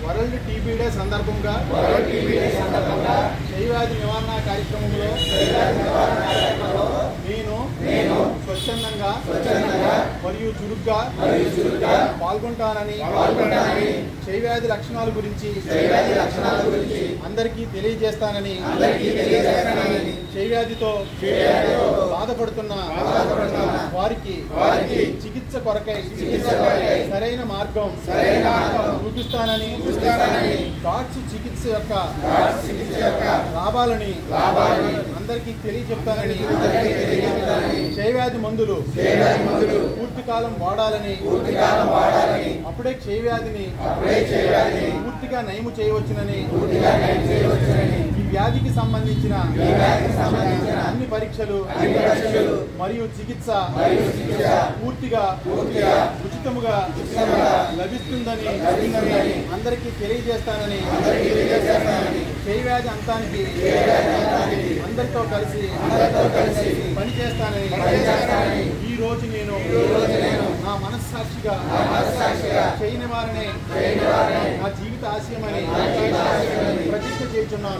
World TB day సందర్భంగా క్షయవ్యాధి నివారణ కార్యక్రమంలో నేను స్వచ్ఛందంగా మరియు చురుగ్గా పాల్గొంటానని క్షయవ్యాధి లక్షణాల గురించి అందరికీ తెలియజేస్తానని క్షయవ్యాధితో బాధపడుతున్న వారికి చికిత్స కొరకై సరైన మార్గం చూపిస్తానని డాట్స్ చికిత్స యొక్క లాభాలని అందరికీ తెలియజెప్తానని క్షయవ్యాధి మందులు పూర్తి కాలం వాడాలని అప్పుడే క్షయవ్యాధిని పూర్తిగా నయము చేయవచ్చునని ఈ వ్యాధికి సంబంధించిన అన్ని పరీక్షలు మరియు చికిత్స పూర్తిగా ఉచితముగా లభిస్తుందని అందరికీ తెలియజేస్తానని క్షయవ్యాధి అంతానికి అందరితో కలిసి పనిచేస్తానని ఈ రోజు నేను నా మనస్సాక్షిగా క్షయ నివారణే నా జీవిత ఆశయమని ప్రతిజ్ఞ చేస్తున్నాను.